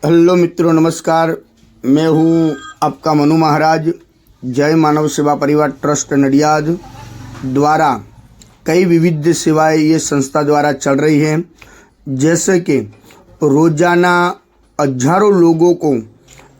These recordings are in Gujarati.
हेलो मित्रों, नमस्कार। मैं हूं आपका मनु महाराज। जय मानव सेवा परिवार ट्रस्ट नडियाद द्वारा कई विविध सेवाएं ये संस्था द्वारा चल रही हैं, जैसे कि रोजाना हजारों लोगों को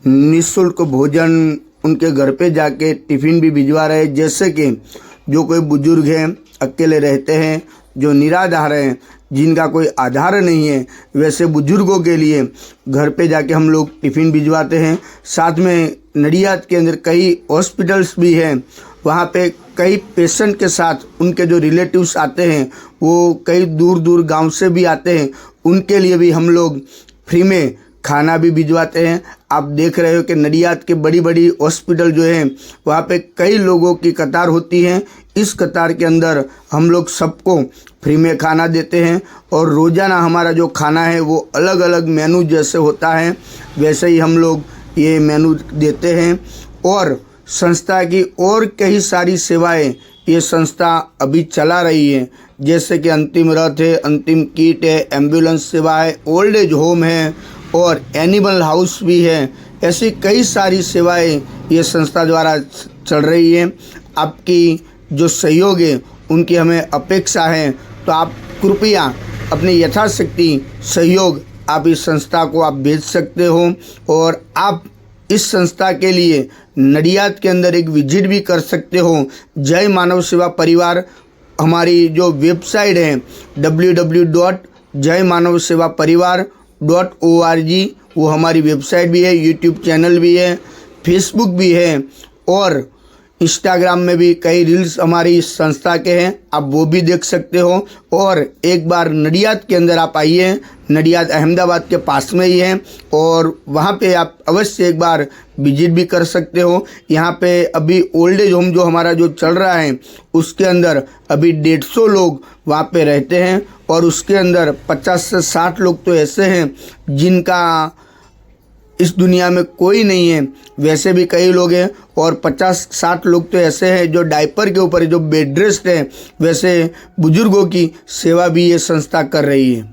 निःशुल्क भोजन उनके घर पे जाके टिफ़िन भी भिजवा रहे हैं। जैसे कि जो कोई बुजुर्ग हैं, अकेले रहते हैं, जो निराधार हैं, जिनका कोई आधार नहीं है, वैसे बुजुर्गों के लिए घर पे जाके हम लोग टिफ़िन भिजवाते हैं। साथ में नडियाद के अंदर कई हॉस्पिटल्स भी हैं, वहाँ पे कई पेशेंट के साथ उनके जो रिलेटिव्स आते हैं, वो कई दूर दूर गांव से भी आते हैं, उनके लिए भी हम लोग फ्री में खाना भी भिजवाते हैं। आप देख रहे हो कि नडियाद के बड़ी बड़ी हॉस्पिटल जो हैं, वहाँ पे कई लोगों की कतार होती है। इस कतार के अंदर हम लोग सबको फ्री में खाना देते हैं और रोज़ाना हमारा जो खाना है वो अलग अलग मेनू जैसे होता है वैसे ही हम लोग ये मेनू देते हैं। और संस्था की और कई सारी सेवाएं ये संस्था अभी चला रही है, जैसे कि अंतिम रथ है, अंतिम किट है, एम्बुलेंस सेवा है, ओल्ड एज होम है और एनिमल हाउस भी है। ऐसी कई सारी सेवाएं ये संस्था द्वारा चल रही है। आपकी जो सहयोग है उनकी हमें अपेक्षा है, तो आप कृपया अपनी यथाशक्ति सहयोग आप इस संस्था को आप भेज सकते हो। और आप इस संस्था के लिए नडियाद के अंदर एक विजिट भी कर सकते हो। जय मानव सेवा परिवार हमारी जो वेबसाइट है www.jaymanavsevaparivar.org, वो हमारी वेबसाइट भी है, यूट्यूब चैनल भी है, फेसबुक भी है और इंस्टाग्राम में भी कई रील्स हमारी इस संस्था के हैं, आप वो भी देख सकते हो। और एक बार नडियाद के अंदर आप आइए, नडियाद अहमदाबाद के पास में ही है और वहाँ पे आप अवश्य एक बार विजिट भी कर सकते हो। यहाँ पे अभी ओल्ड एज होम जो हमारा जो चल रहा है उसके अंदर अभी 150 लोग वहाँ पे रहते हैं और उसके अंदर 50 से 60 लोग तो ऐसे हैं जिनका इस दुनिया में कोई नहीं है, वैसे भी कई लोग हैं। और 50-60 लोग तो ऐसे हैं जो डायपर के ऊपर जो बेड रेस्ट है, वैसे बुजुर्गों की सेवा भी ये संस्था कर रही है।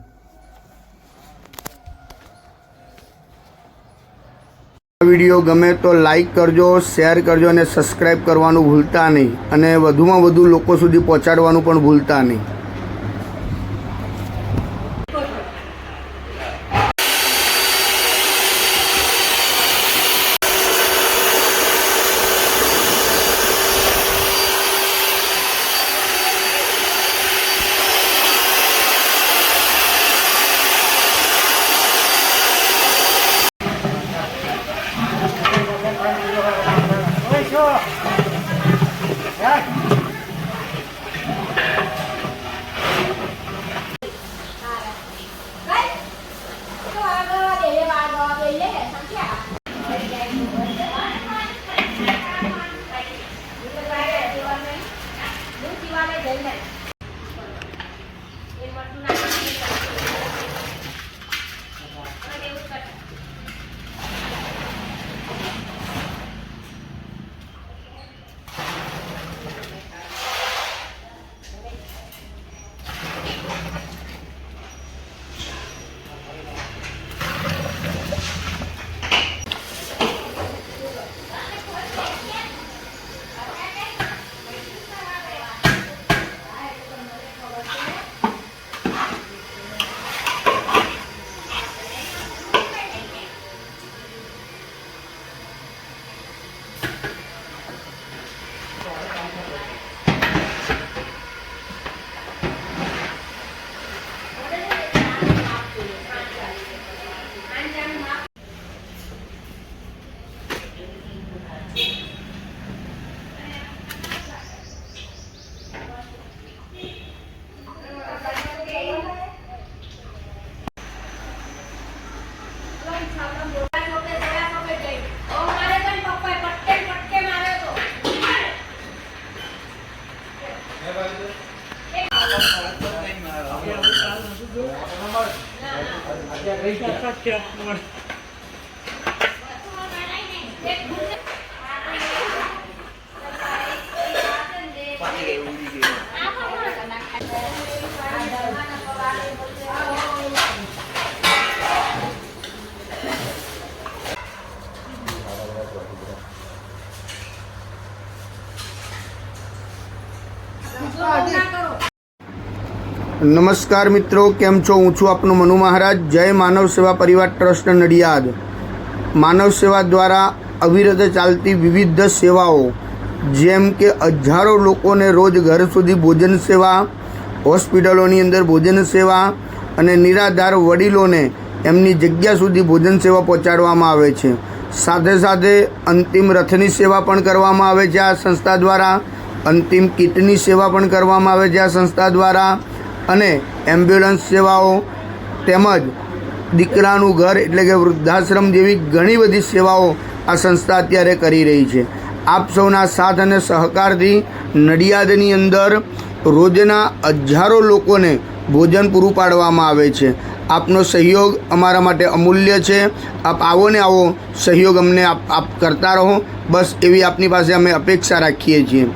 વિડીયો ગમે તો લાઈક કરજો, શેર કરજો અને સબસ્ક્રાઈબ કરવાનું ભૂલતા નહીં અને વધુમાં વધુ લોકો સુધી પહોંચાડવાનું પણ ભૂલતા નહીં। નમસ્કાર મિત્રો, કેમ છો? હું છું આપનો મનુ મહારાજ. જય માનવ સેવા પરિવાર ટ્રસ્ટ નડિયાદ. માનવ સેવા દ્વારા અવિરત ચાલતી વિવિધ સેવાઓ, જેમ કે હજારો લોકોને રોજ ઘર સુધી ભોજન સેવા, હોસ્પિટલોની અંદર ભોજન સેવા અને નિરાધાર વડીલોને એમની જગ્યા સુધી ભોજન સેવા પહોંચાડવામાં આવે છે. સાથે સાથે અંતિમ રથની સેવા પણ કરવામાં આવે છે આ સંસ્થા દ્વારા. અંતિમ કીટની સેવા પણ કરવામાં આવે છે આ સંસ્થા દ્વારા. અને એમ્બ્યુલન્સ સેવાઓ તેમજ દીકરાનું ઘર એટલે કે વૃદ્ધાશ્રમ જેવી ઘણી બધી સેવાઓ આ સંસ્થા અત્યારે કરી રહી છે. આપ સૌના સાથ અને સહકારથી નડિયાદની અંદર રોજના હજારો લોકોને ભોજન પૂરું પાડવામાં આવે છે. આપનો સહયોગ અમારા માટે અમૂલ્ય છે. આપ આવો ને આવો સહયોગ અમને આપ કરતા રહો, બસ એવી આપની પાસે અમે અપેક્ષા રાખીએ છીએ.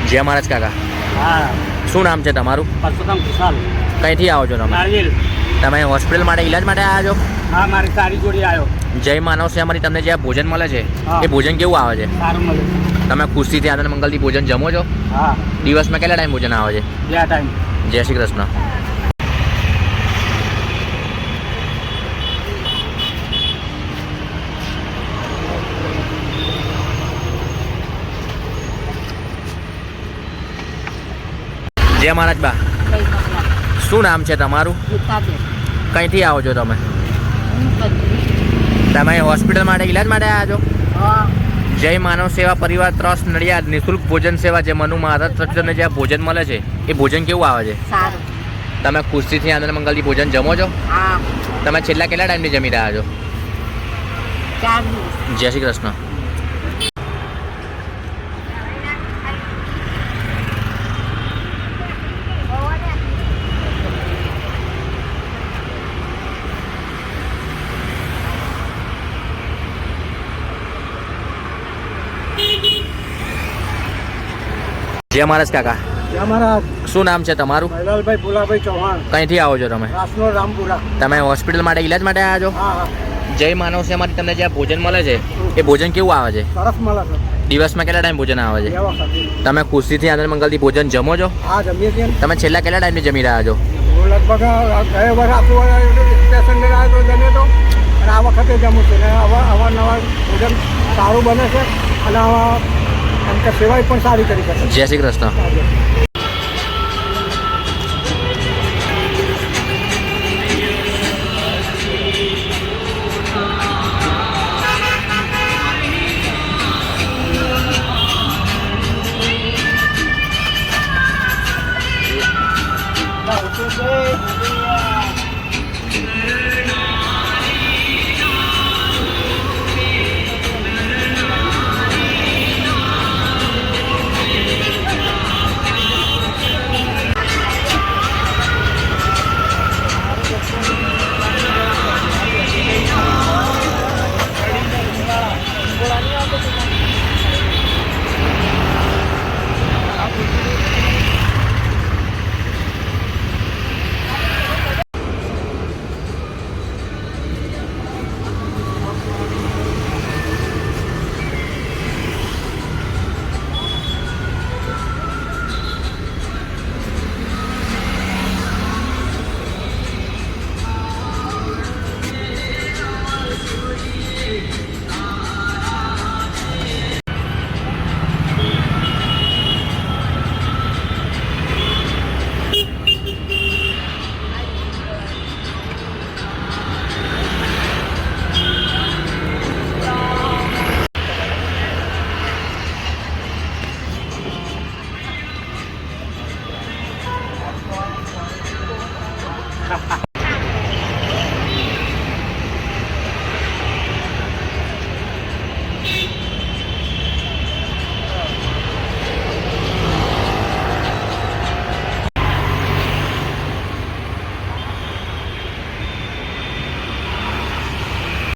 જય મહારાજ કાકા. હા, શું નામ છે તમારું? પરસોત્તમ ખુશાલ. કઈથી આવો છો તમે? નારિયેલ. તમે હોસ્પિટલ માટે ઈલાજ માટે આવ્યા છો? હા, મારી સારી જોડી આવ્યો. જય માનવ સેવામાંથી તમને જે આ ભોજન મળે છે હા. એ ભોજન કેવું આવે છે? સારું મળે. તમે ખુશીથી આનંદ મંગલથી ભોજન જમો છો? હા, દિવસમાં કેટલા ટાઈમ ભોજન આવે છે? 2 ટાઈમ. જય શ્રી કૃષ્ણ. જય મહારાજ બા. શું નામ છે તમારું? કઈથી આવો છો તમે? તમે હોસ્પિટલ માટે ઈલાજ માટે આવ્યા છો? જય માનવ સેવા પરિવાર ટ્રસ્ટ નડિયાદ નિઃશુલ્ક ભોજન સેવા, જે મનુ મહારાજ તમને જે ભોજન મળે છે એ ભોજન કેવું આવે છે? સારું. તમે ખુશીથી આનંદ મંગલથી ભોજન જમો છો? હા, તમે છેલ્લા કેટલા ટાઈમથી જમી રહ્યા છો? 4 દિવસ. જય શ્રી કૃષ્ણ. જય મહારાજ કાકા. જય મહારાજ. શું નામ છે તમારું? મૈલાલભાઈ ભુલાભાઈ ચૌહાણ. કઈથી આવો છો તમે? રાસનો રામપુરા. તમે હોસ્પિટલ માટે ઈલાજ માટે આવ્યા છો? હા હા, જય માનવ સેવામાંથી તમને જે આ ભોજન મળે છે એ ભોજન કેવું આવે છે? સરસ મળે છે. દિવસમાં કેટલા ટાઈમ ભોજન આવે છે? 2 વખત. તમે ખુશીથી આનંદ મંગલથી ભોજન જમો છો? હા, જમીએ છીએ. તમે છેલ્લા કેટલા ટાઈમથી જમી રહ્યા છો? હું લગભગ ગયા વર્ષ આપણું સ્ટેશન લઈને આવ્યો તો જમ્યો તો, અને આ વખતે જમું છું. અને અવારનવાર ભોજન સારું બને છે, અને આવા એમ કે સેવાય પણ સારી કરી શકે. જય શ્રી કૃષ્ણ.